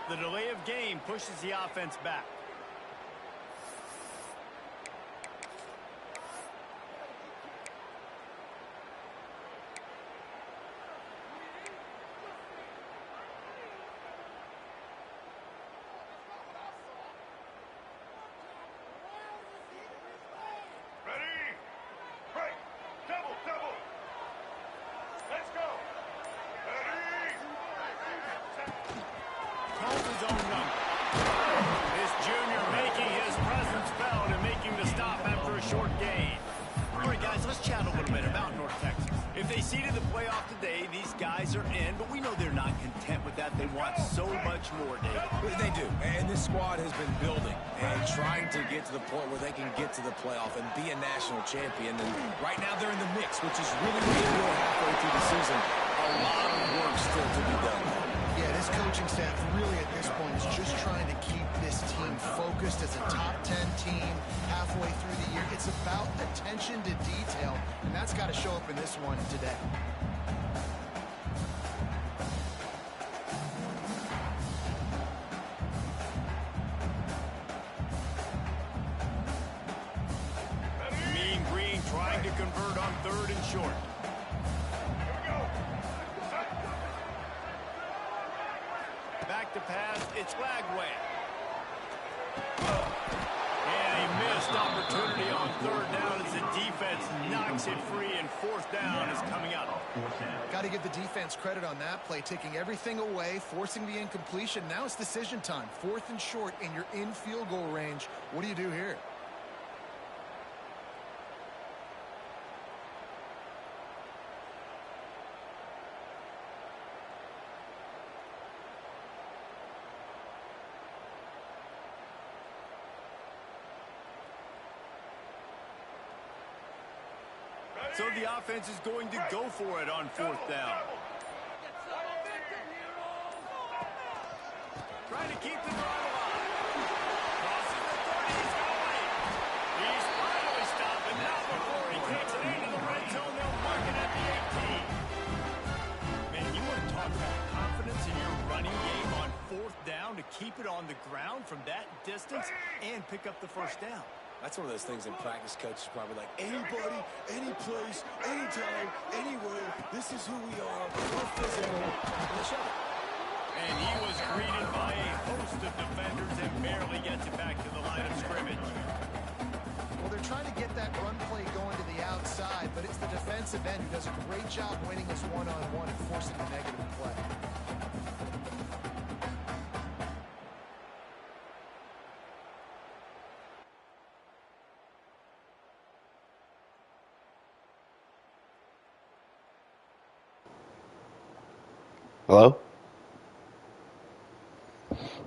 The delay of game pushes the offense back. Champion, and right now they're in the mix, which is really we're halfway through the season. A lot of work still to be done. Yeah, this coaching staff really at this point is just trying to keep this team focused as a top 10 team halfway through the year. It's about attention to detail, and that's got to show up in this one today. Convert on 3rd and short. Back to pass. It's Lagway. And a missed opportunity on 3rd down as the defense knocks it free, and 4th down is coming up. Got to give the defense credit on that play, taking everything away, forcing the incompletion. Now it's decision time. 4th and short, and you're in field goal range. What do you do here? So the offense is going to go for it on 4th down. Trying to keep the drive alive. Crosses the 30, he's going. He's finally stopped, and now before he takes it into the red zone, they'll mark it at the 18. Man, you want to talk about confidence in your running game on 4th down to keep it on the ground from that distance and pick up the 1st down. That's one of those things in practice, coaches probably like, anybody, any place, anytime, anywhere, this is who we are, we're physical, and show it. And he was greeted by a host of defenders and barely gets it back to the line of scrimmage. Well, they're trying to get that run play going to the outside, but it's the defensive end who does a great job winning his one-on-one and forcing the negative play. Hello?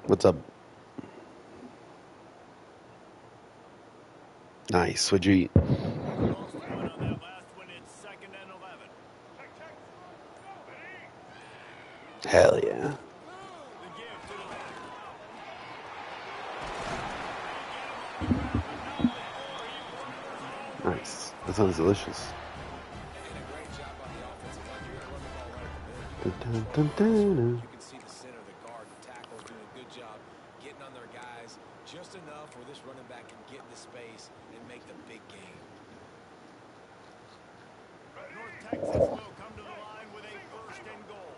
What's up? Nice. What'd you eat? Hell yeah. Nice. That sounds delicious. Dun, dun, dun, dun. You can see the center, the guard, the tackle doing a good job getting on their guys just enough where this running back can get into space and make the big game. North Texas will come to the line with a 1st and goal.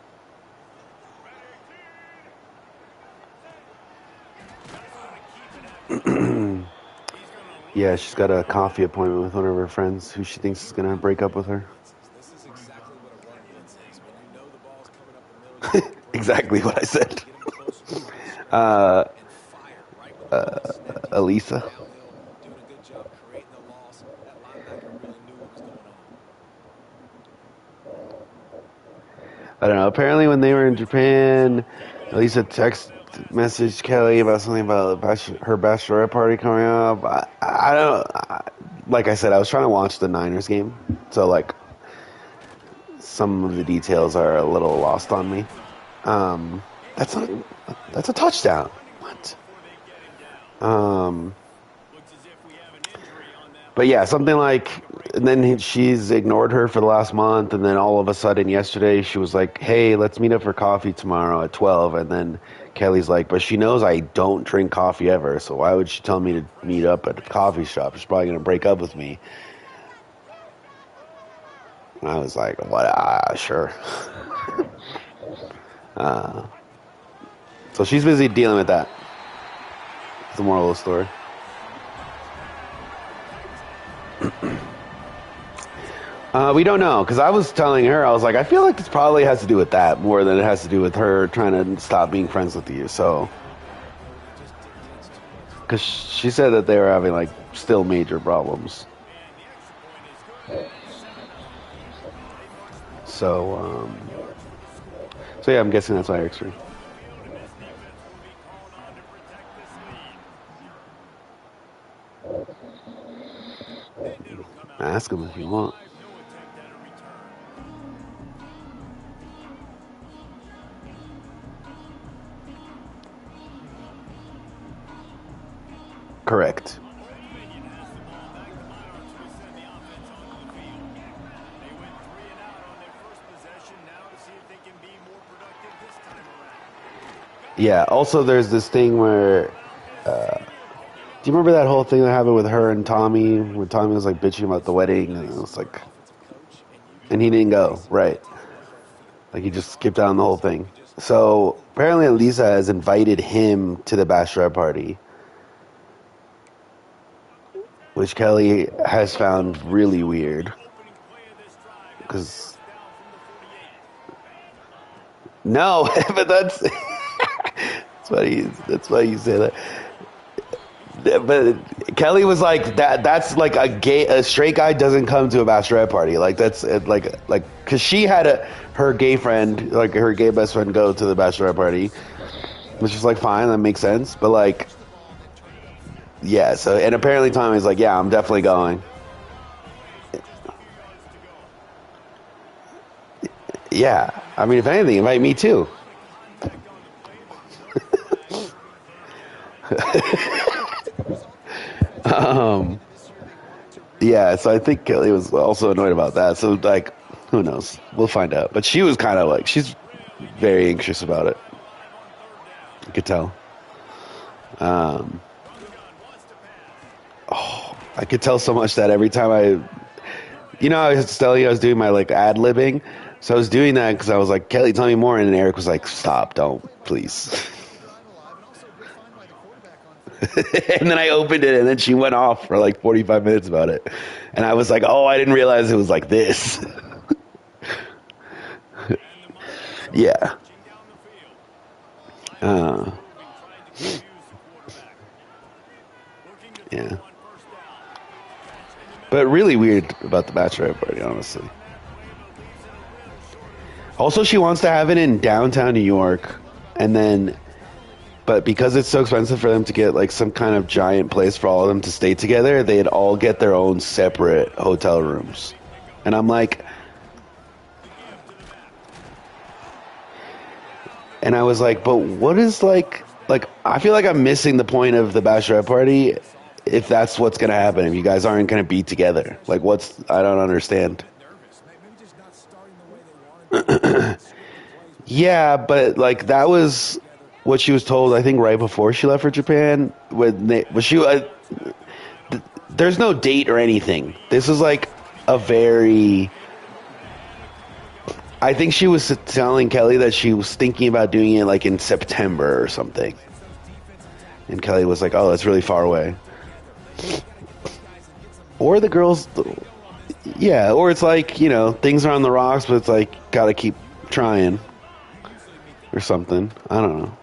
Yeah, she's got a coffee appointment with one of her friends who she thinks is going to break up with her. This is exactly what a run blitz is. When you know the ball's coming up the middle, Exactly what I said. Elisa. doing a good job creating the loss. That linebacker really knew what was going on. I don't know. Apparently, when they were in Japan, Elisa messaged Kelly about something about her bachelorette party coming up. I don't. Like I said, I was trying to watch the Niners game, so like some of the details are a little lost on me. That's a touchdown. What? But yeah, something like, and then she's ignored her for the last month, and then all of a sudden yesterday she was like, "Hey, let's meet up for coffee tomorrow at 12." And then Kelly's like, "But she knows I don't drink coffee ever, so why would she tell me to meet up at a coffee shop? She's probably gonna break up with me." And I was like, "What? Sure." So she's busy dealing with that. That's the moral of the story. We don't know, because I was telling her, I was like, I feel like this probably has to do with that more than it has to do with her trying to stop being friends with you. So, because she said that they were having like still major problems. So yeah, I'm guessing that's why X3. Ask him if you want. Correct. Yeah, also there's this thing where, do you remember that whole thing that happened with her and Tommy, when Tommy was like bitching about the wedding, and it was like, and he didn't go, right? Like he just skipped out on the whole thing. So apparently Lisa has invited him to the bachelorette party, which Kelly has found really weird. Because no, but that's that's why you say that. But Kelly was like that. That's like a straight guy doesn't come to a bachelorette party. Like that's like because she had her gay friend, like her gay best friend, go to the bachelorette party, which is like fine, that makes sense. But like, yeah. So and apparently Tommy's like, yeah, I'm definitely going. Yeah, I mean, if anything, invite me too. Yeah, so I think Kelly was also annoyed about that. So like, who knows? We'll find out. But she was kind of like, she's very anxious about it. You could tell. I could tell so much that every time I was telling you I was doing my like ad libbing. So I was doing that because I was like, Kelly, tell me more. And Eric was like, stop, don't, please. And then I opened it, and then she went off for like 45 minutes about it. And I was like, oh, I didn't realize it was like this. Yeah. Yeah. But really weird about the bachelorette party, honestly. Also, she wants to have it in downtown New York, and then, but because it's so expensive for them to get like some kind of giant place for all of them to stay together, they'd all get their own separate hotel rooms. And I'm like, and I was like, but what is like, I feel like I'm missing the point of the bachelorette party if that's what's going to happen, if you guys aren't going to be together. Like, I don't understand. Yeah, but like that was what she was told. I think right before she left for Japan. There's no date or anything. This is like a very. I think she was telling Kelly that she was thinking about doing it like in September or something, and Kelly was like, "Oh, that's really far away." Or the girls, yeah, or it's like things are on the rocks, but it's like gotta keep trying. Or something. I don't know.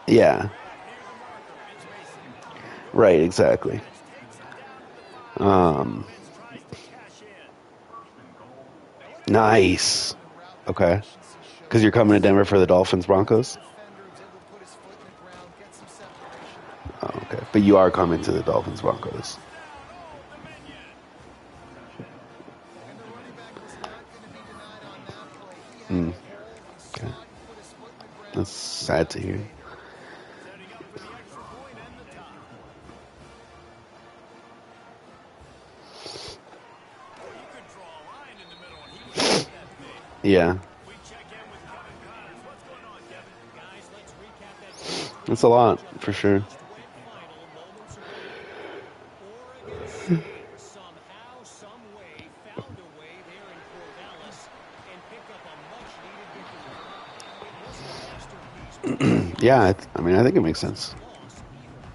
Yeah. Right, exactly. Nice. Okay. Because you're coming to Denver for the Dolphins Broncos? Oh, okay. But you are coming to the Dolphins Broncos. Okay. That's sad to hear. Yeah, We check in with Kevin Connors. What's going on, Kevin? Guys, let's recap that game that's a lot for sure. just went final moments ago. Oregon State somehow, some way, found a way there in Corvallis and picked up a much-needed victory. It wasn't a masterpiece, but it was the Yeah, opposite I mean, I think it makes sense. loss either.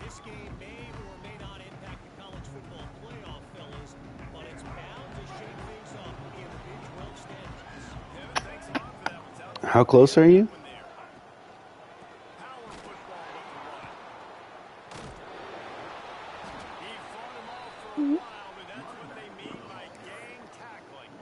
This game may or may not impact the college football playoff, fellas, but it's bound to shake things up in the Big 12 standings. Kevin, thanks a lot for that one. Sounds like How close are you? one there. Power football with the run. He fought them off for a while, but that's what they mean by gang tackling.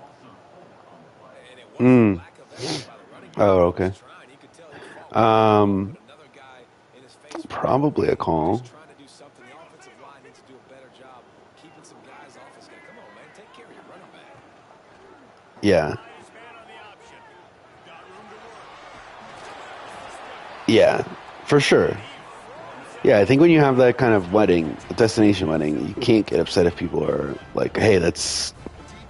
And it wasn't lack of effort by the running back. Oh, He okay. was trying. He could tell he fought, Um, but another guy in his face. probably a call. He's trying to do something. The offensive line needs to do a better job keeping some guys off his guy. Come on, man. Take care of your running back. Yeah, Nice man on the option. Got room to work. yeah, for sure. Yeah, I think when you have that kind of wedding, a destination wedding, you can't get upset if people are like, "Hey, that's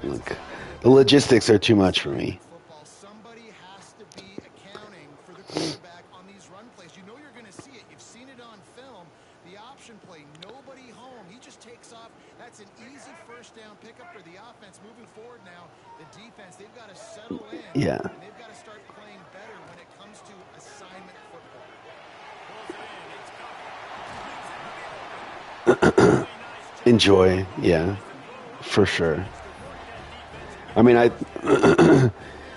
like the logistics are too much for me." Football, somebody has to be accounting for the quarterback on these run plays. You know you're going to see it. You've seen it on film. The option play, nobody home. He just takes off. That's an easy first down pickup for the offense. Moving forward now, the defense, they've got to settle in. Yeah. And they've got to start playing better when it comes to assignment football. Pulls it in. It's covered. Enjoy, yeah, for sure. I mean,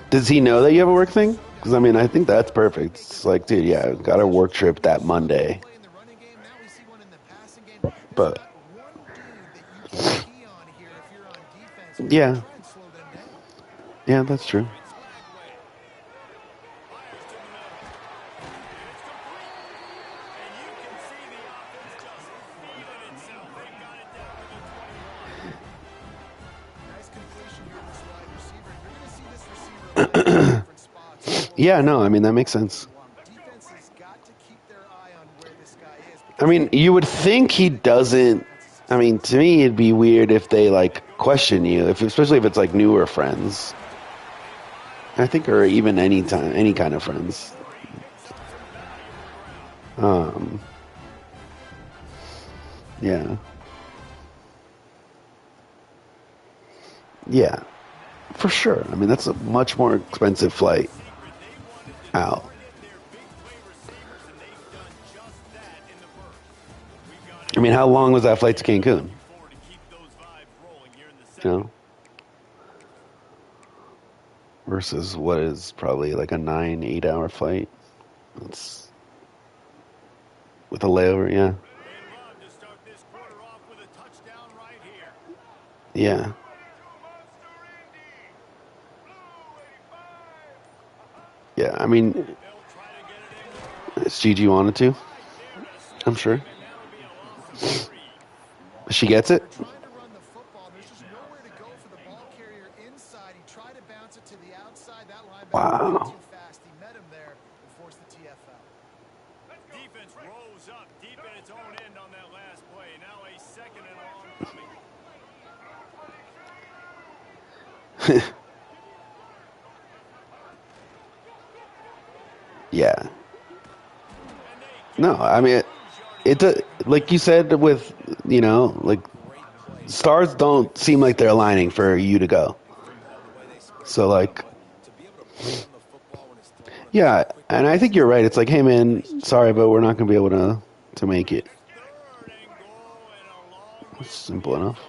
does he know that you have a work thing? Because I mean, I think that's perfect. It's like, dude, yeah, I've got a work trip that Monday. Play in the running game. Now we see one in the passing game. There's But not one dude that you can key on here if you're on defense. yeah, Try and slow them down. yeah, that's true. Nice completion here to this wide receiver. You're going to see this receiver a lot in different spots. Yeah, no, I mean that makes sense. Defense has got to keep their eye on where this guy is. I mean, you would think he doesn't. I mean, to me, it'd be weird if they like question you, if especially if it's like newer friends. I think, or even any kind of friends. Yeah. Yeah, for sure. I mean, that's a much more expensive flight out. I mean, how long was that flight to Cancun? You know, versus what is probably like a 9-8 hour flight. That's with a layover, yeah. Yeah. Yeah, I mean, if Gigi wanted to, I'm sure. She gets it. Trying to run the football. There's just nowhere to go for the ball carrier inside. He tried to bounce it to the outside. That linebacker went too fast. He met him there and forced the TFL. Defense rose up deep in its own end on that last play. Now a second and long coming. Yeah. No, I mean, like you said with, like stars don't seem like they're aligning for you to go. So like, yeah, and I think you're right. It's like, hey man, sorry, but we're not gonna be able to make it. It's simple enough.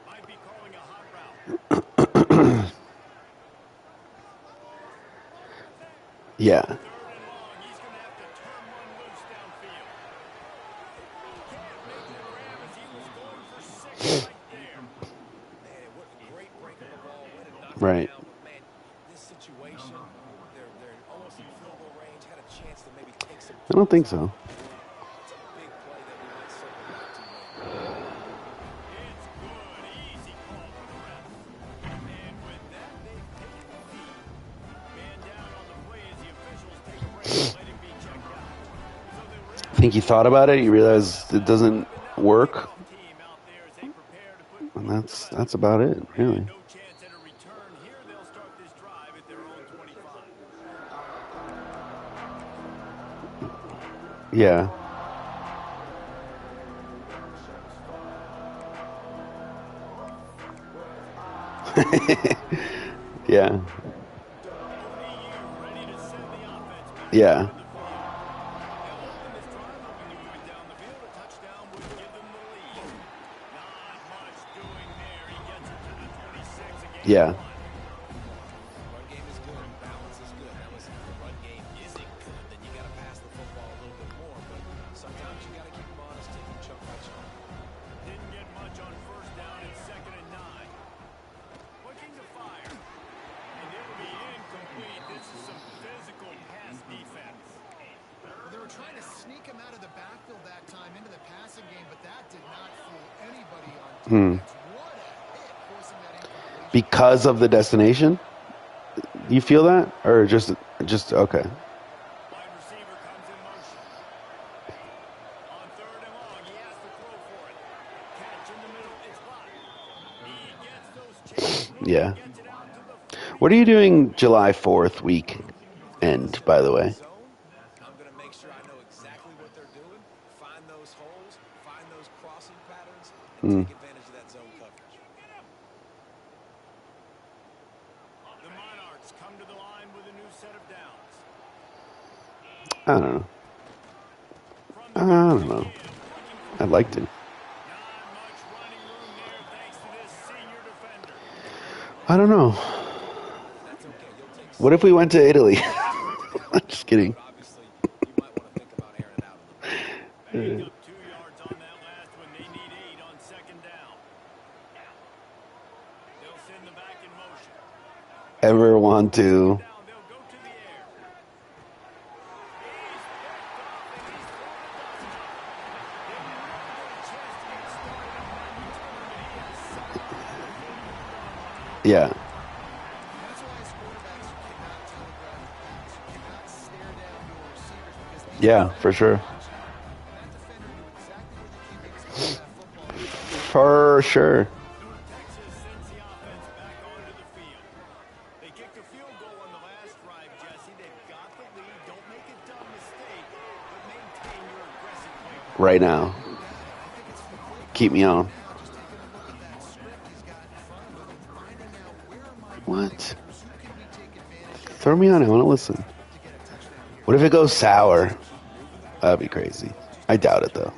Might be calling a hot route. Yeah. Third and long. He's going to have to turn one loose downfield. Can't make the grab as he was going for 6 right there. Man, what a great break of the ball. Way to knock Right. it down. But, man, this situation, they're almost in field goal range. Had a chance to maybe take some. I don't think so. It's a big play that we might circle back to later. It's good. Easy call for the ref. And with that, they've taken the lead. Man down on the play as the officials take a break and let him be checked out. So the ref I think you thought about it. You realize it doesn't work, team out there as they prepare to put and that's about it, really. no chance at a return here. They'll Yeah. Yeah. Ready to send the offense back Yeah. onto the field. They'll open this drive hoping to move it down the field. A touchdown would give them the lead. Not much doing there. He gets it to the 26, a gain Yeah. of 1. Run game is good. Balance is good. Now, listen, if the run game isn't good, then you got to pass the football a little bit more. But sometimes you got to keep them honest, take them chunk by chunk. Didn't get much on first down and 2nd and 9. Looking to fire. And it'll be incomplete. This is some physical pass defense. Well, they were trying to sneak him out of the backfield that time into the passing game, but that did not fool anybody on Hmm. defense. What a hit, forcing that incompletion. Because of the destination? You feel that? Or just okay. Wide receiver comes in motion. On 3rd and long, he has to throw for it. Catch in the middle, it's blocked. He gets those chains moving, Yeah. gets it out to the 40. What are you doing July 4th week end, by the way? Zone, I'm going to make sure I know exactly what they're doing, find those holes, find those crossing patterns, and take advantage of that zone coverage. The Monarchs come to the line with a new set of downs. I don't know. From I the don't know. looking for I'd like to. not much running room there thanks to this senior defender. I don't know. That's okay. You'll take What if we went to Italy? have it. Just kidding. But obviously, you might want to think about airing it out a little bit. Back up 2 yards on that last one. They need 8 on 2nd down. They'll send the back in motion. Ever want to? Down, they'll go to the air. Yeah. That's why as quarterbacks, you cannot telegraph the pass. You cannot stare down your receivers because these Yeah, for sure. and that defender knew exactly where the QB was going with that football. For sure. Texas sends the offense back onto the field. They kicked a field goal on the last drive, Jesse. They've got the lead. Don't make a dumb mistake, but maintain your aggressive play. Right now. Keep me on. Just taking a look at that script he's got in front of him and finding out where am I What? who can we take advantage of Throw me on. I want to listen. to get a touchdown here. What if it goes sour? That'd be crazy. I doubt it though. Bet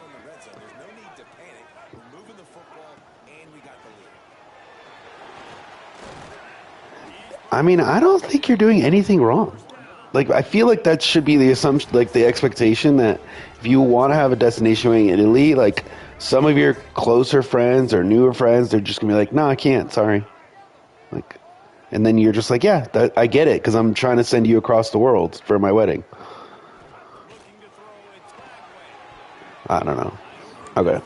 on the red zone. There's no need to panic. We're moving the football, and we got the lead. I mean, I don't think you're doing anything wrong. Like, I feel like that should be the assumption, like the expectation that if you want to have a destination wedding in Italy, like some of your closer friends or newer friends, they're just gonna be like, "No, I can't. Sorry." Like, and then you're just like, "Yeah, I get it, because I'm trying to send you across the world for my wedding." Looking to throw, it's Bagway. I don't know. Okay.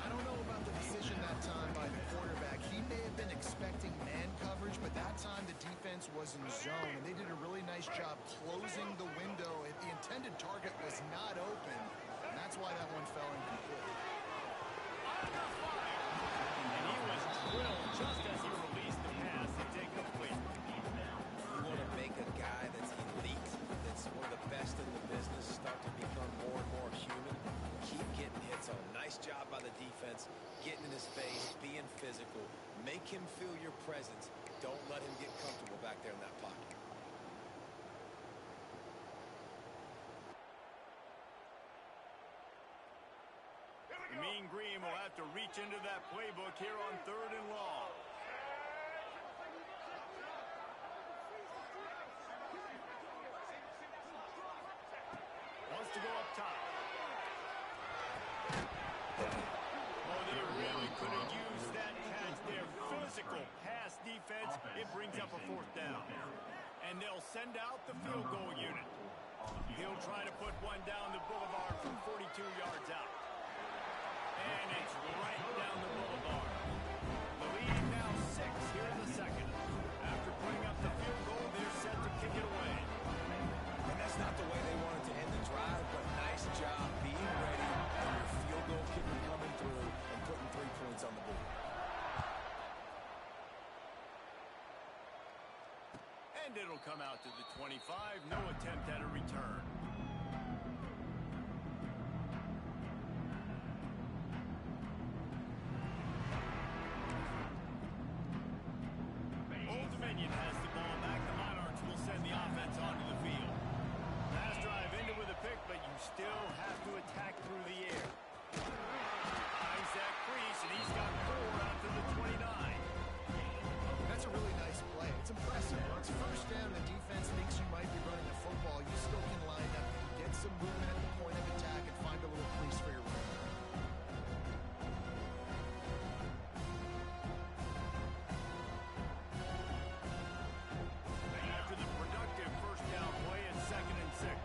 I don't know about the decision that time by the quarterback. He may have been expecting man coverage, but that time the defense was in zone, and they did a really nice job closing the window. The intended target was not open, and that's why that one fell incomplete. And he was drilled just as he released the pass to take the plate. You want to make a guy that's elite, that's one of the best in the business, start to become more and more human. Keep getting hits on. Nice job by the defense, getting in his face, being physical. Make him feel your presence. Don't let him get comfortable back there in that pocket. The Mean Green will have to reach into that playbook here on 3rd and long. Wants to go up top. Oh, they really could have used that catch there. Physical pass defense. It brings up a 4th down. And they'll send out the field goal unit. He'll try to put one down the boulevard from 42 yards out. And it's right down the boulevard. The lead now 6 here in the 2nd. After putting up the field goal, they're set to kick it away. And that's not the way they wanted to end the drive, but nice job being ready and your field goal kicker coming through and putting 3 points on the board. And And it'll come out to the 25. No attempt at a return. Old Dominion has the ball back. The Monarchs will send the offense onto the field. Pass drive into with a pick, but you still have to attack through the air. Isaac Priest, and he's got 4 out to the 29. That's a really nice play. It's impressive. When it's first down, the defense thinks you might be running the football. You still can line up, get some movement at the point of attack, and find a little crease for your run. After the productive first down play, it's 2nd and 6.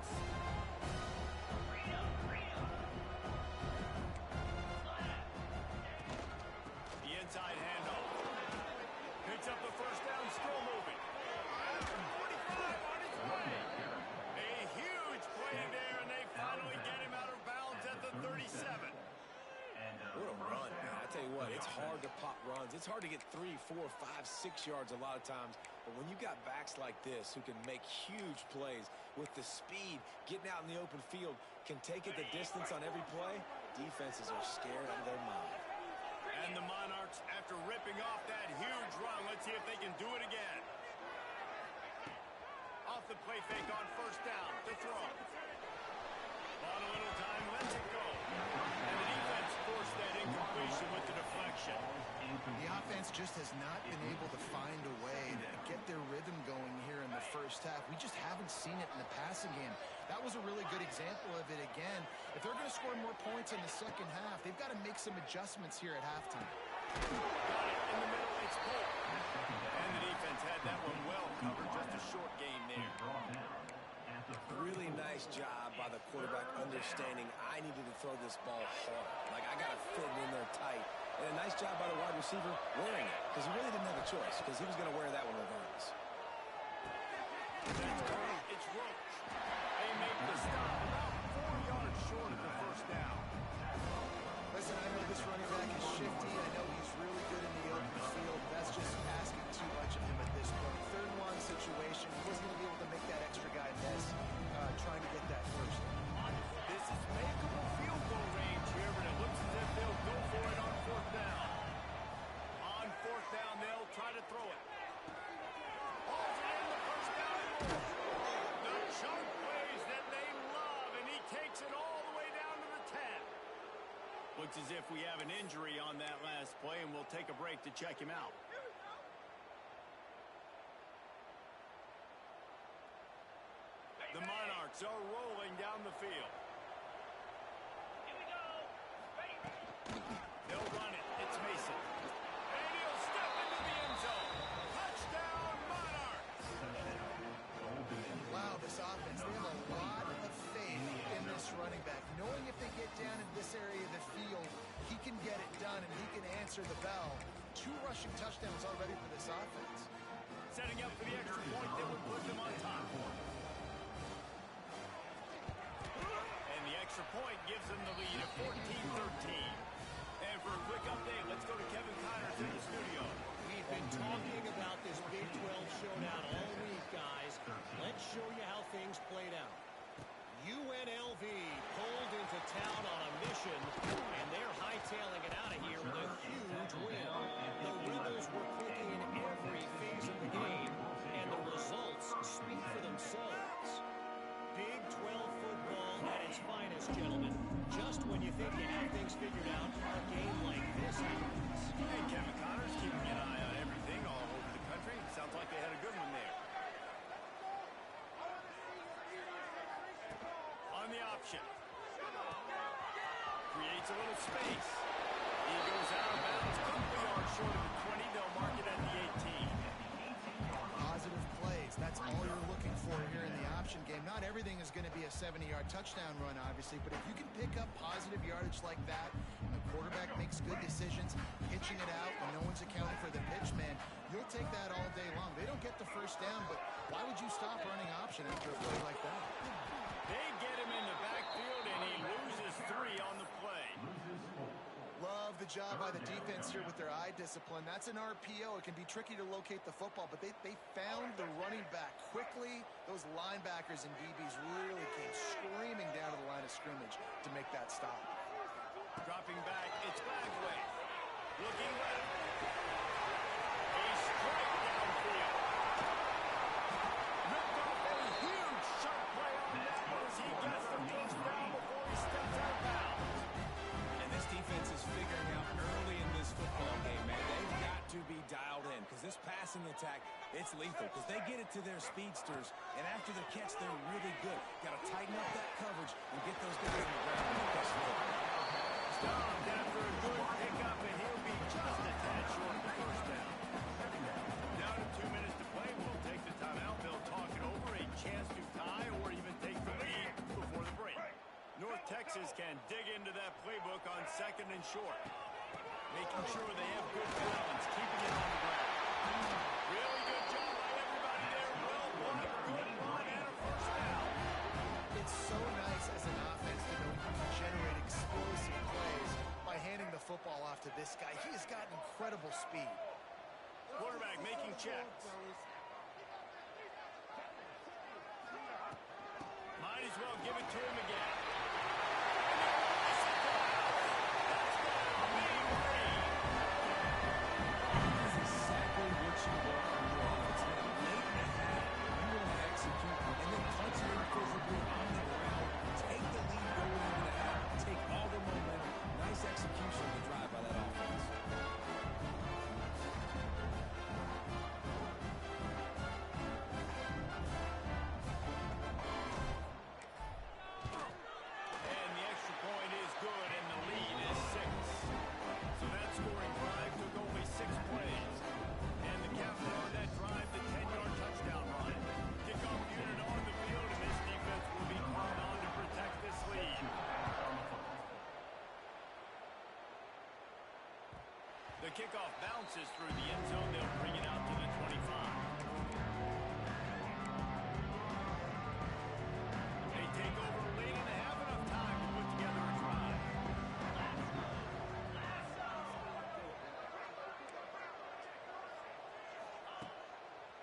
The inside handoff. Picks up the first down, still moving. At the 45 on his way. A huge play there, and they finally get him out of bounds at the 37. What a run, man. I tell you what, it's hard to pop runs. It's hard to get 3, 4, 5, 6 yards a lot of times. But when you got backs like this who can make huge plays with the speed, getting out in the open field, can take it the distance on every play, defenses are scared out of their mind. And the Monarchs, after ripping off that huge run, let's see if they can do it again. Off the play fake on first down to throw. On a little time, lets it go. And the defense forced that incompletion with the deflection. The offense just has not been able to find a way to get their rhythm going here in the first half. We just haven't seen it in the passing game. That was a really good example of it again. If they're going to score more points in the second half, they've got to make some adjustments here at halftime. Got it in the middle, it's Polk. And the defense had that one well covered, just a short gain there. Really nice job by the quarterback understanding I needed to throw this ball hard. Like, I got to fit it in there tight. And a nice job by the wide receiver wearing it, because he really didn't have a choice, because he was going to wear that one regardless. That's great. It's Roach. They make the stop about 4 yards short of the first down. Listen, I know this running back is shifty. I know he's really good in the open field. That's just asking too much of him at this point. 3rd and 1 situation. He wasn't going to be able to make that extra guy miss trying to get that first. This is makeable field goal range here, but it looks as if they'll go for it on 4th down. On 4th down, they'll try to throw it. Hauls it in the first down. The chunk plays that they love, and he takes it all the way down to the 10. Looks as if we have an injury on that last play, and we'll take a break to check him out. The Monarchs are rolling down the field. They'll run it. It's Mason. And he'll step into the end zone. Touchdown, Monarchs! Wow, this offense, they have a lot of faith in this running back. Knowing if they get down in this area of the field, he can get it done and he can answer the bell. 2 rushing touchdowns already for this offense. Setting up for the extra point that would put them on top. And the extra point gives them the lead at 14-13. And for a quick update, let's go to Kevin Connors in the studio. We've been talking about this Big 12 showdown all week, guys. Let's show you how things played out. UNLV pulled into town on a mission, and they're hightailing it out of here with a huge win. The Rebels were clicking in every phase of the game, and the results speak for themselves. Big 12 football at its finest, gentlemen. Just when you think you have things figured out, a game like this happens. Hey, Kevin Connors, keeping an eye on everything all over the country. Sounds like they had a good one there. On the option. Creates a little space. He goes out of bounds, a couple yards short of the 20. They'll mark it at the 18. Positive plays. That's all you're looking for here in the option game. Not everything is going to be a 70-yard touchdown run, obviously, but if you can pick up positive yardage like that, and the quarterback makes good decisions, pitching it out when no one's accounting for the pitch man, you'll take that all day long. They don't get the first down, but why would you stop running option after a play like that? They get him in the backfield, and he loses 3 on the play. Love the job by the defense here with their eye discipline. That's an RPO. It can be tricky to locate the football, but they found the running back quickly. Those linebackers and DBs really came screaming down to the line of scrimmage to make that stop. Dropping back, it's Bagway. Looking left. A strike downfield. Ripped off a huge shot play on that one as he gets the first down before he steps out of bounds. And this defense is figuring out early in this football game, man. They've got to be dialed in because this passing attack, it's lethal because they get it to their speedsters, and after the catch, they're really good. Got to tighten up that coverage and get those guys on the ground and make us look. Stopped after a good pickup, and he'll be just a tad short of the first down. Down to 2 minutes to play. We'll take the timeout. They'll talk it over, a chance to tie or even take the lead before the break. North Texas can dig into that playbook on 2nd and short. Making sure they have good balance, keeping it on the ground. Really good job by everybody there. Well blocked, good run, and a first down. It's so nice as an offense to know you can generate explosive plays by handing the football off to this guy. He has got incredible speed. Quarterback making checks. Might as well give it to him again. That's exactly what you want from your offense. Now, late in the half, you want to execute and then punch it in physically on the ground. Take the lead going into the half. Take all the momentum. Nice execution to drive by that offense. And the extra point is good, and the lead is 6. So that scoring drive took only 6 plays. And the captain on that drive, the 10-yard touchdown run. Kickoff unit on the field, and this defense will be called on to protect this lead. The kickoff bounces through the end zone. They'll bring it out to the 25. They take over late and have enough time to put together a drive.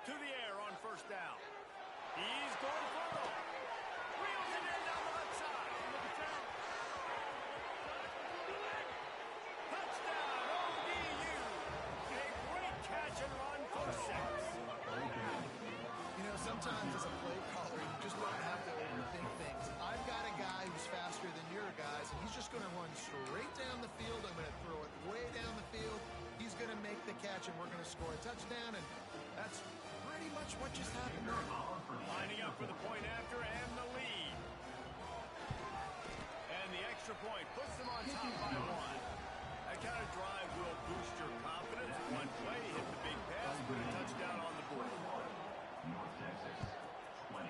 To the air on first down. He's going for it all. Wheels it in down the left side. Touchdown, ODU. A great catch and run for 6. You know, sometimes as a play caller, you just don't have to overthink things. I've got a guy who's faster than your guys, and he's just going to run straight down the field. I'm going to throw it way down the field. He's going to make the catch, and we're going to score a touchdown, and that's pretty much what just happened there. Lining up for the point after and the lead. And the extra point puts them on top by 1. That kind of drive will boost your confidence. One play, hit the big pass, put a touchdown on the board. North Texas, 20.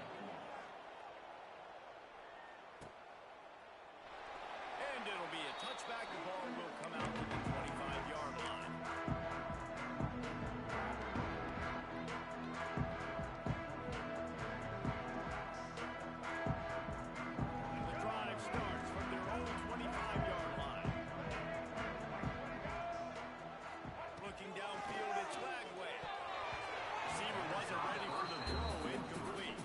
And it'll be a touchback. The ball will come out to the 25-yard line. The drive starts from their own 25-yard line. Looking downfield, it's Bagway. Receiver wasn't ready for the throw. Incomplete.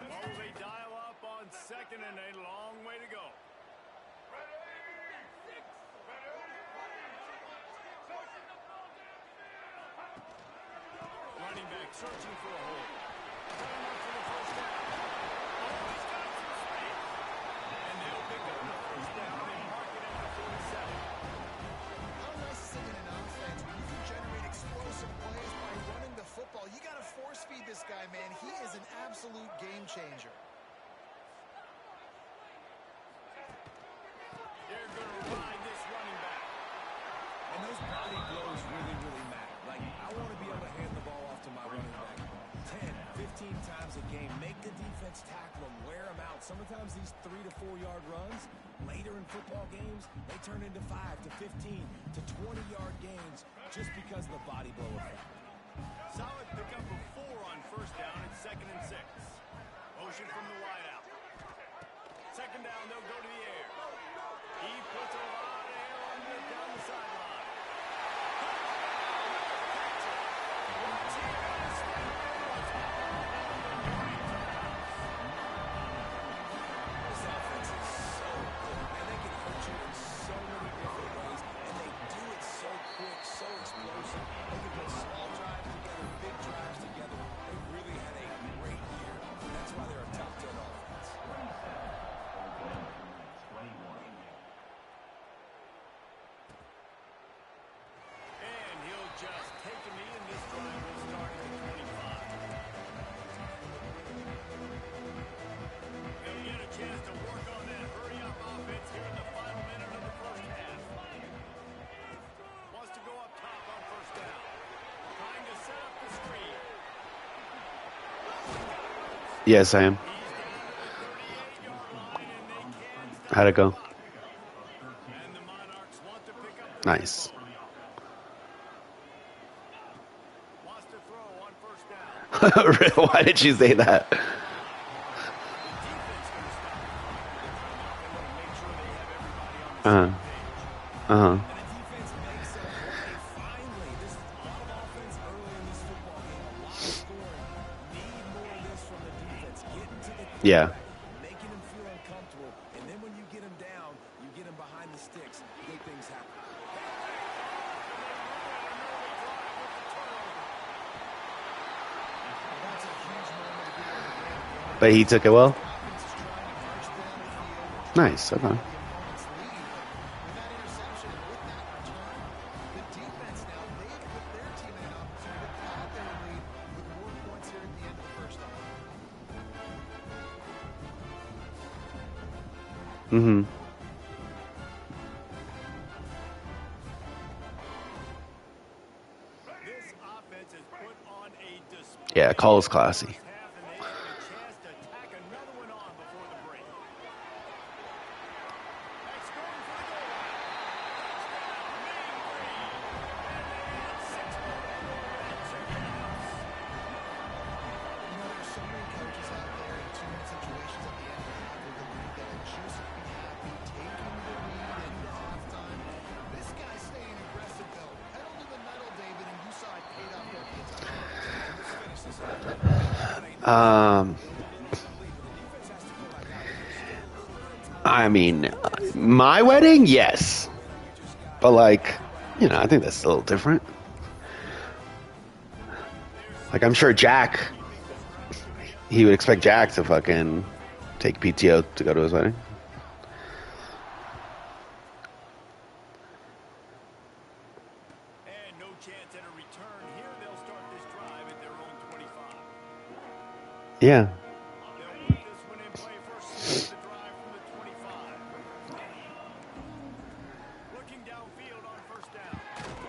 Oh, they dial up on 2nd and a long way to go. Running back searching for a hole. Going up for the first down. Oh, he's got some space. And they'll pick up the first down and mark it at the 47. How nice is it in an offense when you can generate explosive plays by running the football? You got to force feed this guy, man. He is an absolute game changer. They're going to ride this running back. And those body blows really, really matter. Like, I want to be able to hand the ball off to my running back 10, 15 times a game. Make the defense tackle them, wear them out. Sometimes these 3 to 4 yard runs, later in football games, they turn into 5 to 15 to 20 yard gains just because of the body blow effect. Solid pickup of 4 on first down and 2nd and 6. Motion from the wide out. 2nd down, they'll go to the air. He puts a lot of air on it down the sideline. This offense is so good, and they can hurt you in so many different ways, and they do it so quick, so explosive. They can put small drives together, big drives together. They really had a great year. That's why they're a top 10 offense. 21. And he'll just take a knee, and this drive will start at the 25. He'll get a chance to work on that hurry-up offense here in the final minute of the first half. Wants to go up top on first down. Trying to set up the screen. Yes, I am. He's down at the 38-yard line, and they can't stop How'd it go? the clock. And the Monarchs want to pick up the Nice. tempo. Wants to throw on first down. Why did you say that? The defense going to stop the clock with their timeout. They want to make sure they have everybody on the Uh-huh. same page. Uh-huh. And the defense makes a play finally. This is a lot of offense early in this football game, a lot of scoring. Need more of this from the defense. Getting to the Yeah. quarterback, making him feel uncomfortable, and then when you get him down, you get him behind the sticks. Good things happen. That's a huge moment to be able to win. But he took it well? Offense is trying to punch down the field, Nice. Okay. the opponent's lead. With that interception and with that return, the defense now, they've put their team in an opportunity to pad their lead with more points here at the end of the first half. Mm-hmm. This offense has put on a display. Yeah, call is classy. First half, and they have a chance to tack another one on before the break. That's going for the goal line. Touchdown, Mean Green. And they add 6 more to the ranks of the house. You know, there's so many coaches out there in two-minute situations at the end of the half of the league that would just be happy taking the lead into halftime. This guy's staying aggressive, though. Pedal to the metal, David, and you saw it paid off there at the entire I mean, my wedding, yes. But like, you know, I think that's a little different. Like, I'm sure Jack, he would expect Jack to fucking take PTO to go to his wedding. And no chance at a return here. They'll start this drive at their own 25. Yeah. They'll put this one in play first snap of the drive from the 25. Looking downfield on first down.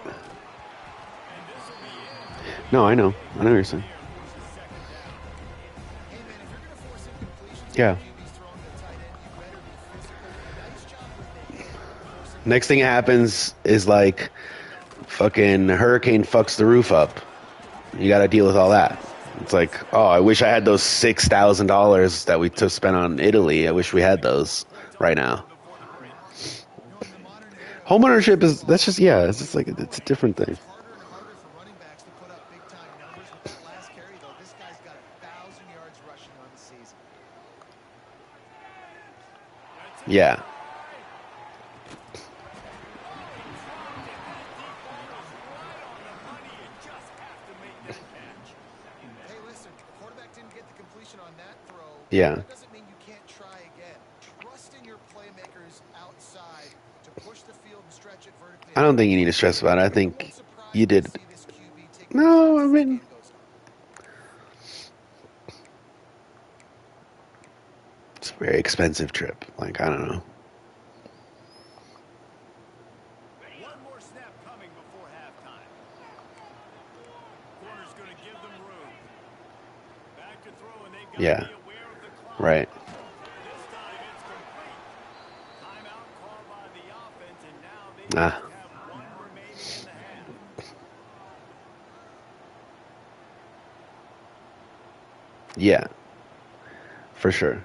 And this will be it. No, I know. I know what you're saying. Here forces second down. Hey, man, if you're going to force incompletions, Yeah. QB's throwing to the tight end, you better be physical. Nice job with it. Next thing that happens is like fucking hurricane fucks the roof up. You got to deal with all that. It's like, oh, I wish I had those $6,000 that we took spent on Italy. I wish we had those right now. Homeownership is that's just it's just like it's a different thing. Harder and harder for running backs to put up big-time numbers. With that last carry, though, this guy's got 1,000 yards rushing on the season. Yeah. Hey, listen, the quarterback didn't get the completion on that throw. Yeah. That doesn't mean you can't try again. Trust in your playmakers outside to push the field and stretch it vertically. I don't think you need to stress about it. I think Won't surprise you me to did. see this QB take No, shots I as the mean, game goes on. it's a very expensive trip. Like, I don't know. One more snap coming before halftime. Corner's going to give them room. Back to throw, and they've got Yeah. to be aware of the clock. Right. This time it's complete. Timeout called by the offense, and now they Nah. just have one remaining in the half. Yeah, for sure.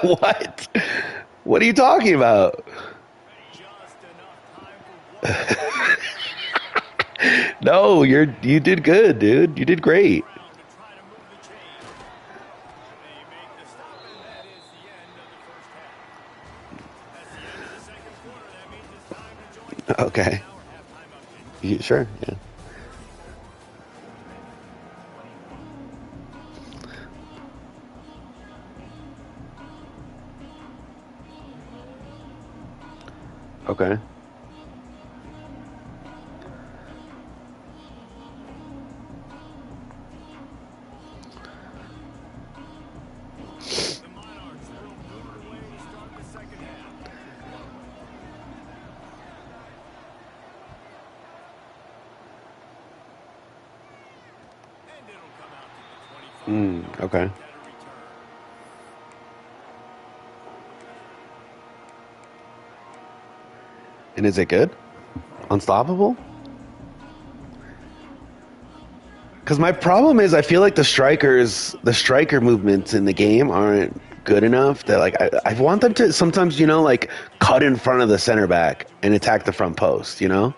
What? What are you talking about? Just enough time for one more play in this one. No, you did good, dude. You did great. Ground to try to move the chains. They make the stop, and that is the end of the first half. That's the end of the second quarter. That means it's time to join Kevin in Okay. our halftime update. Sure. Yeah. Okay. The Monarchs will move it away to start the second half. And it'll come out to the 25. They'll Okay. take that a return. And is it good? Unstoppable? Because my problem is, I feel like the striker movements in the game aren't good enough. That like I want them to sometimes, like cut in front of the center back and attack the front post. But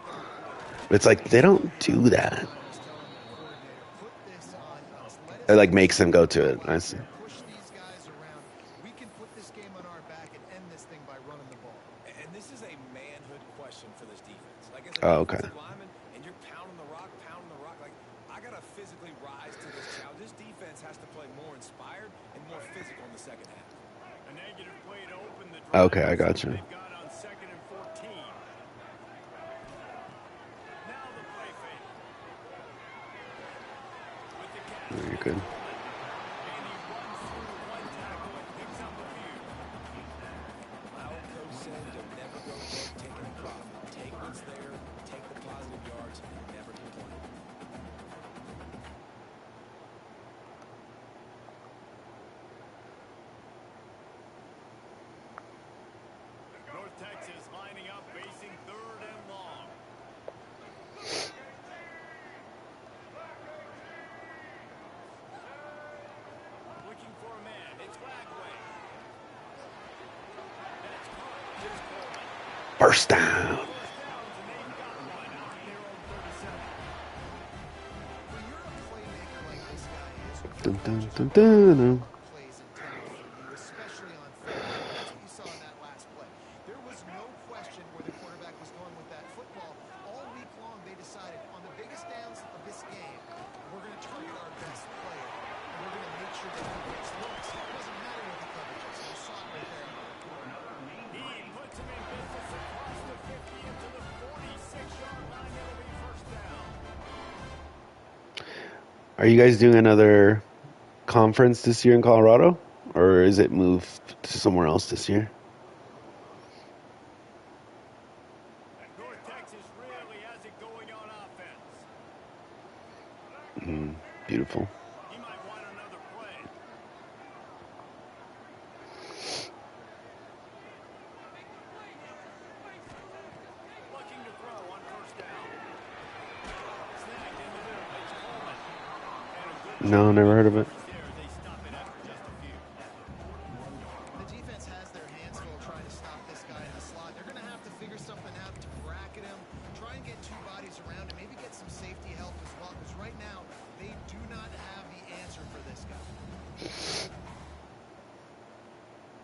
it's like they don't do that. Was telling the coordinator, put this on us. Let us It like makes them go to it. I see. push these guys around. We can put this game on our back and end this thing by running the ball. And this is a manhood question for this defense. Like, as a Oh, okay. defensive lineman, and you're pounding the rock. Like, I got to physically rise to this challenge. This defense has to play more inspired and more physical in the second half. A negative play to open the drive. Okay, I got you. They've got on 2nd and 14. Now the play fake. With the catch. Very good. And he runs through one tackle and picks up a few. My old coach said you'll never go broke taking profit. Take what's there, take the positive yards, and never complain. North Texas lining up, facing 3rd and long. Looking for a man. It's Bagway. That's caught. Here's Coleman. First down. First downs, and they've got one out to their own 37. When you're a playmaker like this guy is, Dun, dun, dun, dun, dun. plays intended for you, especially on fourth down. That's what you saw in that last play. There was no question where the quarterback was going with that football. All week long, they decided on the biggest downs of this game, we're going to target our best player, and we're going to make sure that he gets looks. It doesn't matter what the coverage is. You saw it right there. He puts him in business across the 50 into the 46-yard line. That'll be first down. Are you guys doing another conference this year in Colorado, or is it moved to somewhere else this year? North Texas really has it going on offense. Beautiful. He might want another play. Looking to throw on first down. Snagged in the middle. It's Coleman. And a good No, never heard of it. there. They stop it after just a few. The defense has their hands full trying to stop this guy in the slot. They're going to have to figure something out to bracket him, try and get two bodies around him, maybe get some safety help as well, because right now they do not have the answer for this guy.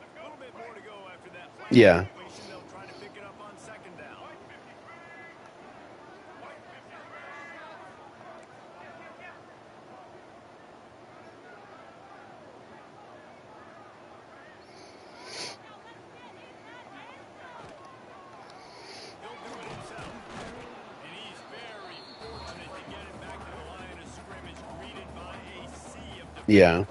A little bit more to go after that play. Yeah. Situation. They'll try to pick it up on 2nd down. He'll do it himself. And he's very fortunate to get it back to the line of scrimmage, greeted by a sea of defenders. Yeah,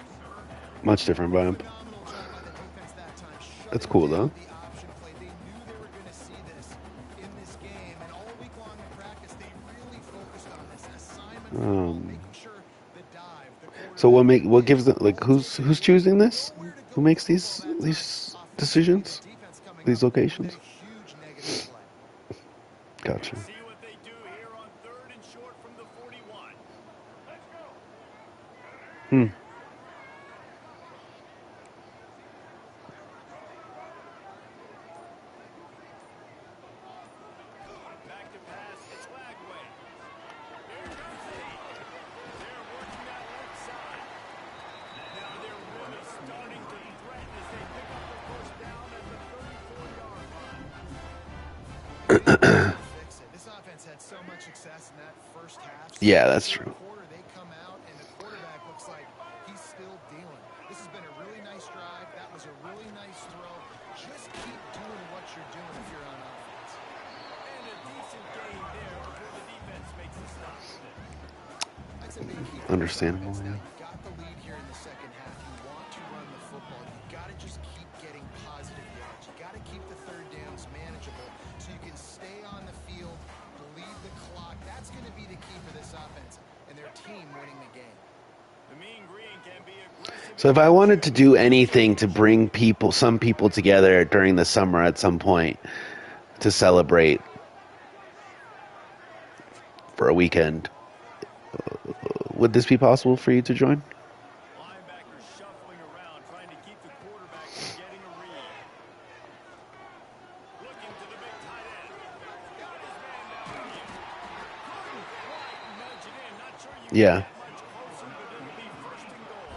much different vibe. Phenomenal job by the defense that time. That's shutting cool, down though. The option play. They knew they were going to see this in this game, and all week long in practice, they really focused on this assignment football, making sure the dive. The So what gives them, like, who's choosing this? Who makes these decisions? defense coming These up with a locations? huge negative play. Gotcha. See what they do here. Hmm. Back to pass, Lagway. Here comes he. They're working that left side. Now they're really starting to threaten as they pick up the first down at the 34-yard line. Fix it. This offense had so much success in that first half. Yeah, that's Third true. quarter, they come out, and the quarterback looks like he's still dealing. This has been a really nice drive. That was a really nice throw. Just keep doing what you're doing if you're on offense. And a decent gain there before the defense makes a stop. That's a big key for this Understandable, offense. Now, yeah. you got the lead here in the second half. You want to run the football. You got to just keep getting positive yards. You got to keep the third downs manageable so you can stay on the field, bleed the clock. That's going to be the key for this offense and their team winning the game. The Mean Green can be aggressive. So if I wanted to do anything to bring people, some people together during the summer at some point to celebrate for a weekend, would this be possible for you to join? Linebackers shuffling around, trying to keep the quarterback from getting a read. Looking to the big tight end. Got his man down here. Couldn't quite nudge it in. Not sure you can Yeah. get much closer, but it'll be first and goal.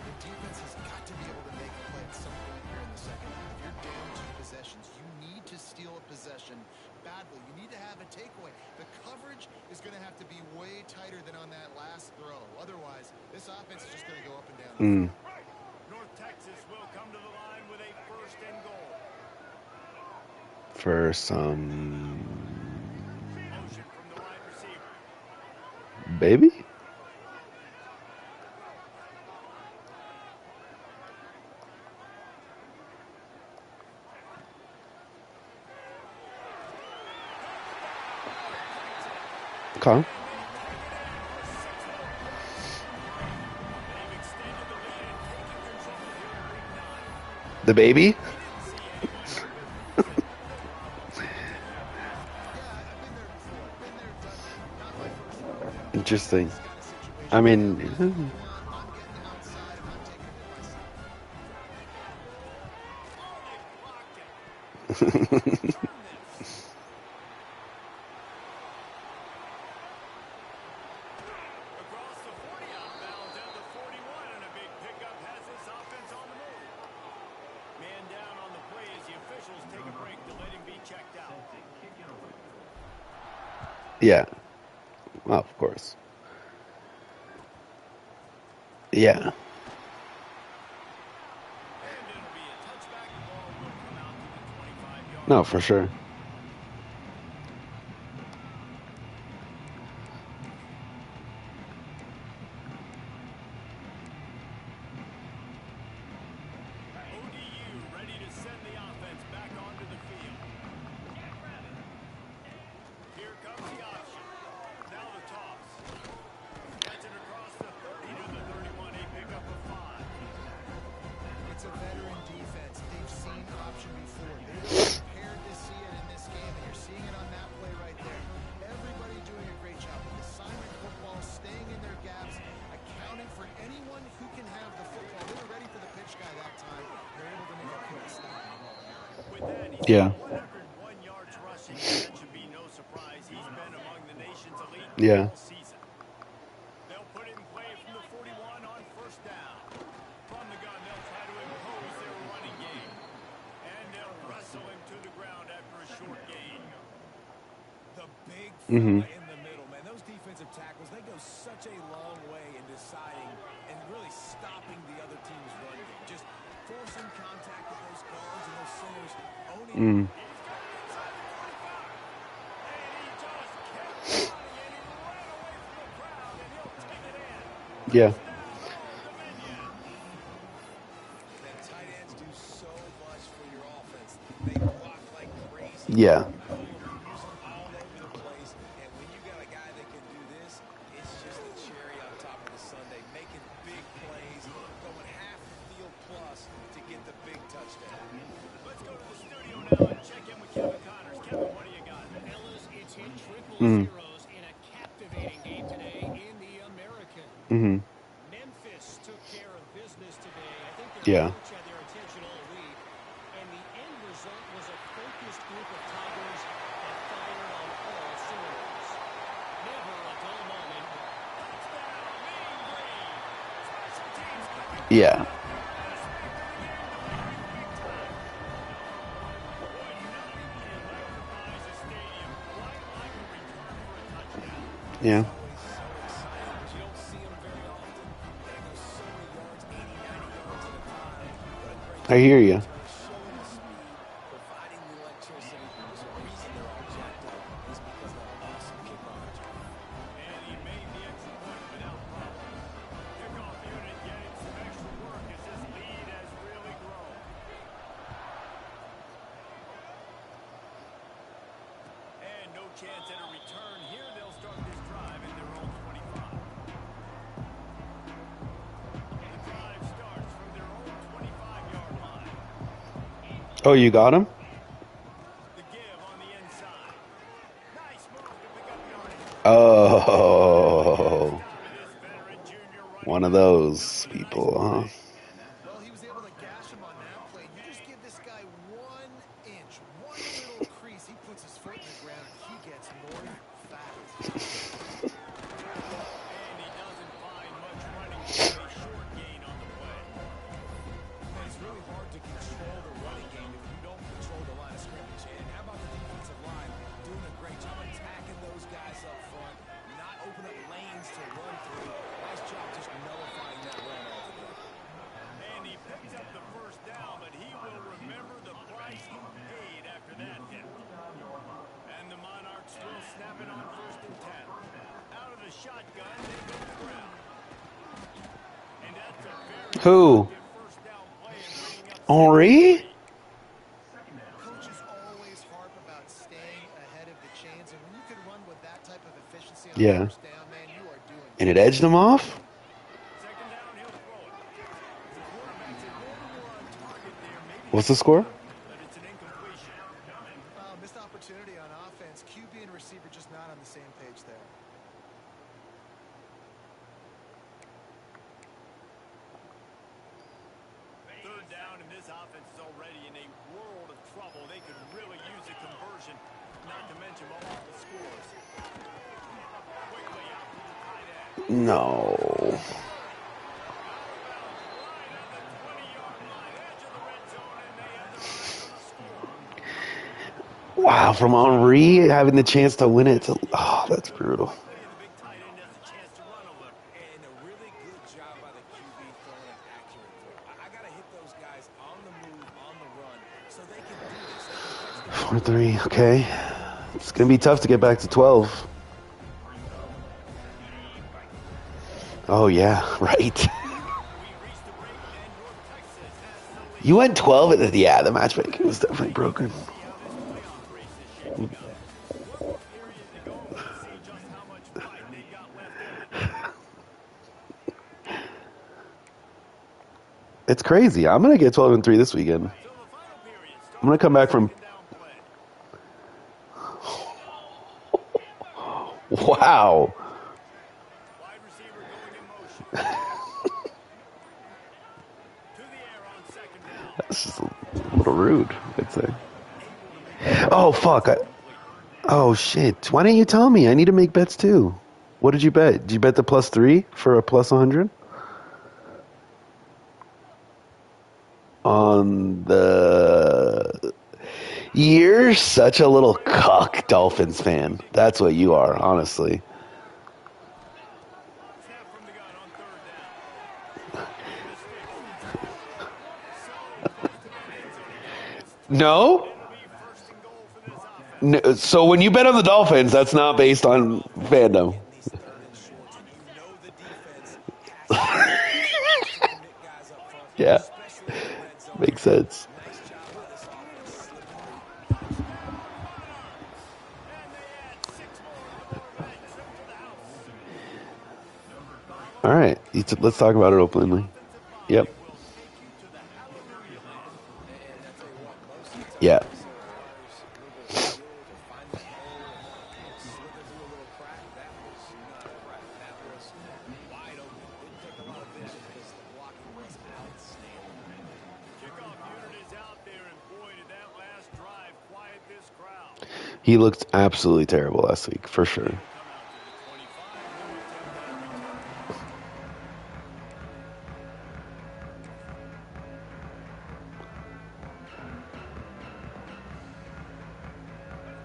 The defense has got to be able to make a play at some point here in the second half. You're down 2 possessions. You need to steal a possession badly. You need to have a takeaway. The coverage is going to have to be way tighter than on that last throw. Otherwise, this offense is just going to go up and down. Mm. North Texas will come to the line with a first and goal. For some Motion from the wide receiver. baby? Okay. They've extended the lead and taken control here in week 9. The baby? Didn't see anyone. Yeah, I've been there before. Been there, done that. Not my first rodeo. Interesting. This kind of situation. I mean, I'm getting outside and I'm taking it myself. Oh, they blocked it. Turn this. Across the 40 outbound at the 41, and a big pickup has this offense on the move. Man down on the play as the officials take a break to let him be checked out. yeah. Well, of course. Yeah. And it'll be a touchback. The ball will come out to the 25-yard No, for sure. ODU ready to send the offense back onto the field. Here comes the option. Now the toss. Gets it across the 30 to the 31. A pickup of 5. It's a veteran defense. They've seen option before. They were prepared to see it in this game, and you're seeing it on that play right there. Everybody doing a great job with assignment football, staying in their gaps, accounting for anyone who can have the football. They were ready for the pitch guy that time. They're able to make a quick stop. With that, he's Yeah. got 101 yards rushing. That should be no surprise. He's been among the nation's elite Yeah. all season. They'll put it in play from the 41 on first down. From the gun, they'll try to impose their running game. And they'll wrestle him to the ground after a short gain. The big Mhm. fella in the middle, man. Those defensive tackles, they go such a long way in deciding and really stopping the other team's run game. Just forcing contact with those guards and those centers, owning Mm. He's got inside the 25. And he just kept running, and he ran away from the crowd, and he'll take it in. Yeah. Down Old Dominion. that tight ends do so much for your offense. They block like crazy. Yeah. Use them all over the place. And when you got a guy that can do this, it's just the cherry on top of the sundae, making big plays, going half the field plus to get the big touchdown. Let's go to the studio now and check in with Kevin Connors. Kevin, what do you got? Fellas, it's hit triple Mm. zeros in a captivating game today in the American. Mhm. Yeah. coach had their attention all week, and the end result was a focused group of Tigers that fired on all cylinders. Never a dull moment. Touchdown, Mean Green. Special teams cooking Yeah. up this victory game to lead you big time. Boy, nothing can electrify a stadium quite like a return for a touchdown. Yeah. Always so exciting, but you don't see them very often. They go so many yards, 80, 90 yards at a time. What a great I job hear of you. return, showing the speed, providing the electricity. There's a reason they're all jacked up. It's because of that awesome kickoff return. And he made the extra point without problem. Kickoff unit getting some extra work as this lead has really grown. And no chance at a return here. They'll start this drive at their own 25. The drive starts from their own 25-yard line. Oh, you got him? The give on the inside. Nice move to pick up yardage. Oh, Stop to this veteran junior running one of back. those people, huh? Well, he was able to gash him on that play. You just give this guy 1 inch, one little crease. He puts his foot in the ground. He gets north fast. And he doesn't find much running room. A short gain on the play. And it's really hard to control the running game if you don't control the line of scrimmage. And how about the defensive line doing a great job attacking those guys up front, not opening up lanes to run through. Nice job just nullifying that run altogether. And he picks up the first down, but he will remember the price he paid after that hit. And the Monarchs still snapping on 1st and 10. Out of the shotgun, they go to the ground. And that's a very Who? effective first down play in bringing up Henri? Coaches always harp about staying ahead of the chains, and when you can run with that type of efficiency on Yeah. first down, man, you are doing And it edged him off? second down, he'll throw it. The quarterback's a little more on target there. Maybe What's the score? But it's an incompletion. missed opportunity on offense. QB and receiver just not on the same page there. Third down, and this offense is already in a world of trouble. They could really use a conversion, not to mention multiple scores. Quickly out to the tight end. No. Right on the 20-yard line, edge of the red zone, and they have their eyes on the score. Wow, from Henri having the chance to win it. Oh, that's brutal. Quickly, and the big tight end has a chance to run a little. And a really good job by the QB throwing an accurate throw. I got to hit those guys on the move, on the run, so they can do this. They can catch the 4-3, okay. It's going to be tough to get back to 12. Oh, yeah, right. We reached the break, and North Texas has the lead. You went 12? Yeah, the matchmaking was definitely broken. See how this playoff race is shaping up. One more period to go. We'll see just how much fight they've got left in it. It's crazy. I'm going to get 12-3 this weekend. So the final period starts I'm going to come back from... second down play. Wow. Wide receiver going in motion. To the air on second down. That's just a little rude, I'd say. Oh, fuck. Oh, shit. Why didn't you tell me? I need to make bets, too. What did you bet? Did you bet the +3 for a +100? On the... You're such a little cuck Dolphins fan. That's what you are, honestly. Snap from the gun on third down. So close to that end zone. No? It'll be first and goal for this offense. No, so when you bet on the Dolphins, that's not based on fandom. these third and shorts, and you know the defense has to commit guys up front, Yeah. especially in the red zone. Makes sense. Nice job by this offense slipping through. Touchdown, Monarchs. And they add 6 more to the Motor trip to the house. All right. Let's talk about it openly. Yep. Will take you to the Hallelujah land. And I tell you what, most of the time, Yeah. this requires a little bit of skill to find that hole and slither through a little crack. That was not a crack. That was wide open. Didn't take a lot of vision because the blocking was outstanding. He looked absolutely terrible last week, for sure.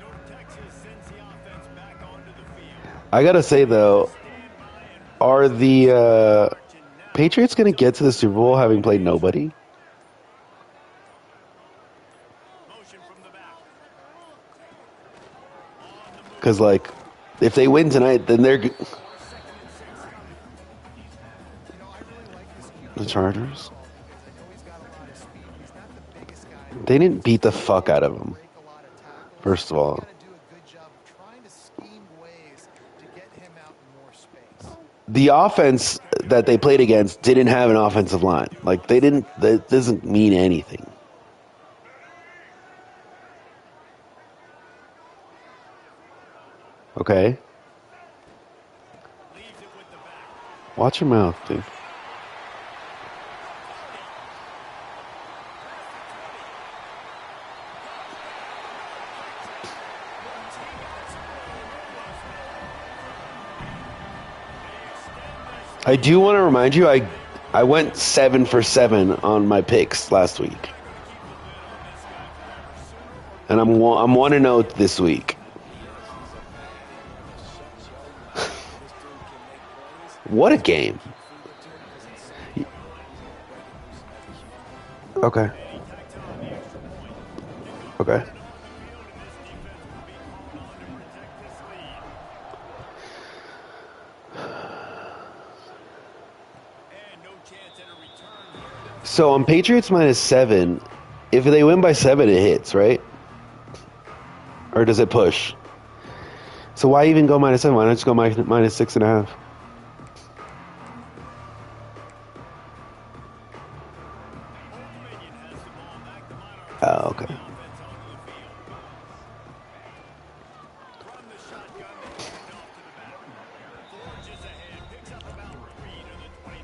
North Texas sends the offense back onto the field. I gotta say though, Stand by and are the marching now. Patriots gonna get to the Super Bowl having played nobody? Motion from the back. Because like, if they win tonight, then they're You know, I really like this QB the Chargers. because I know he's got a lot of speed. He's not the biggest guy. They didn't beat the fuck out of him. Break a lot of tackles. First of all, Got to do a good job of trying to scheme ways to get him out in more space. the offense that they played against didn't have an offensive line. Like they didn't. That doesn't mean anything. Okay, Leaves it with the back. watch your mouth, dude. I do want to remind you, I went 7 for 7 on my picks last week, and I'm 1-0 this week. What a game! Okay. Okay. And no chance at a return here. So on Patriots -7, if they win by 7, it hits, right? Or does it push? So why even go -7? Why not just go -6.5? Dominion has the ball back. The Monarchs Oh, okay. offense onto the field. From the shotgun, they hand it off to the back. Forges ahead, picks up about 3 to the 29.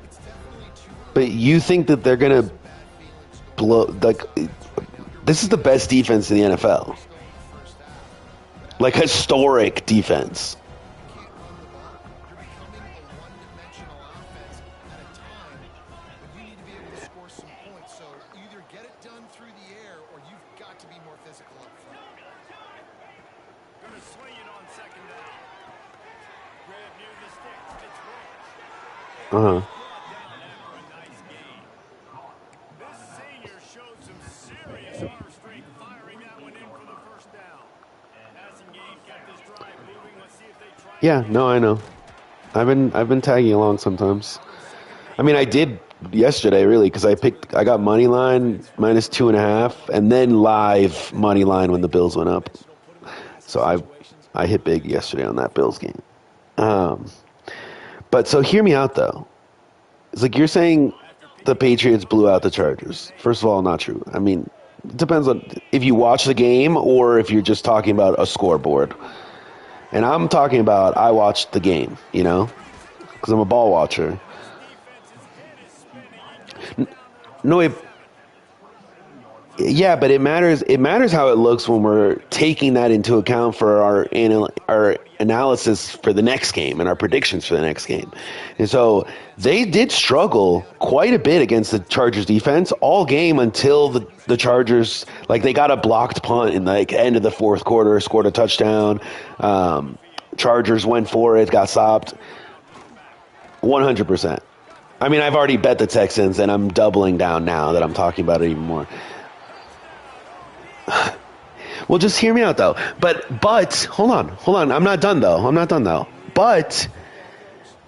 It's definitely too But you think that they're gonna bad feelings blow? Like, this is the best defense in the NFL. going first half. Like historic defense. You can't run the ball. You're becoming a one-dimensional offense at a time when you need to be able to score some points. So either get it done through the air or you've got to be more physical up front. Gonna swing it on second down. Grab near the sticks. It's Roach. Uh huh. Brought down after a nice gain. This senior showed some serious arm strength firing that one in for the first down. Passing game kept this drive moving. Let's see if they try. Yeah. No, I know. I've been tagging along sometimes. I mean, I did yesterday really because I got money line -2.5, and then live money line when the Bills went up. So I hit big yesterday on that Bills game. But so hear me out though. It's like you're saying the Patriots blew out the Chargers. First of all, not true. I mean, it depends on if you watch the game or if you're just talking about a scoreboard. And I'm talking about I watched the game, you know, because I'm a ball watcher. No, yeah, but it matters. It matters how it looks when we're taking that into account for our analysis for the next game and our predictions for the next game. And so they did struggle quite a bit against the Chargers defense all game until the Chargers, like, they got a blocked punt in the end of the fourth quarter, scored a touchdown. Chargers went for it, got stopped. 100%. I mean, I've already bet the Texans, and I'm doubling down now that I'm talking about it even more. Well, just hear me out though. But hold on. I'm not done though. But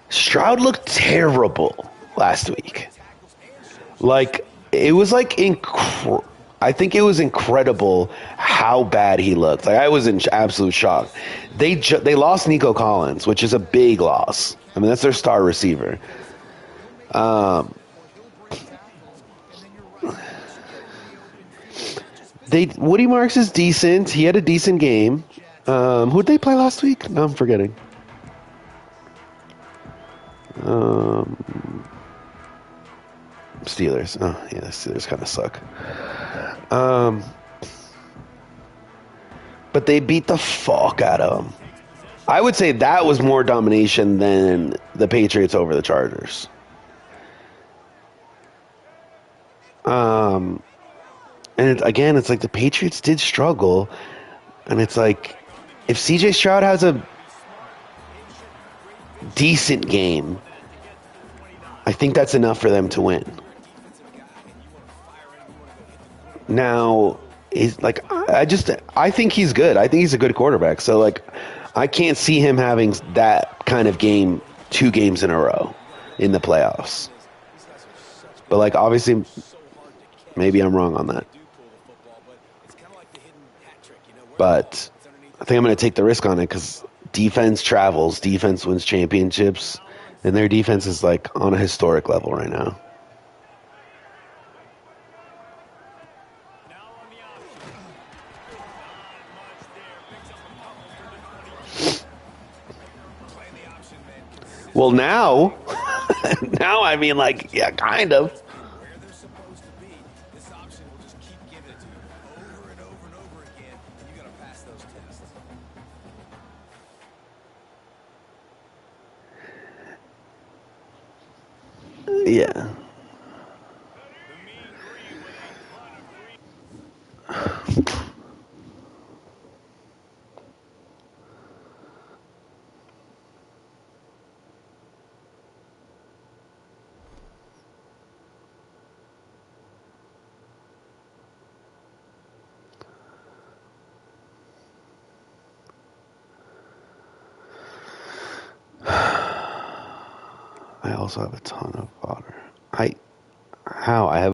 Stroud looked terrible last week. Like it was like I think it was incredible how bad he looked. Like I was in absolute shock. They lost Nico Collins, which is a big loss. I mean, that's their star receiver. Woody Marks is decent. He had a decent game. Who'd they play last week? No, I'm forgetting. Steelers. Oh, yeah, the Steelers kind of suck. but they beat the fuck out of them. I would say that was more domination than the Patriots over the Chargers. And again, it's like the Patriots did struggle, and it's like if CJ Stroud has a decent game, I think that's enough for them to win. Now, he's like, I think he's good. I think he's a good quarterback. So like, I can't see him having that kind of game 2 games in a row in the playoffs. But like, obviously, maybe I'm wrong on that. But I think I'm going to take the risk on it because defense travels, defense wins championships, and their defense is like on a historic level right now. Now on the option. Not much there. Picks up a couple to the 20. Playing the option, man. Well, now, now I mean, like, yeah, kind of. Where they're supposed to be, this option will just keep giving it to you over and over and over again, and you got to pass those tests. Yeah. The mean green with a ton of green. I also have a ton of water. How? I have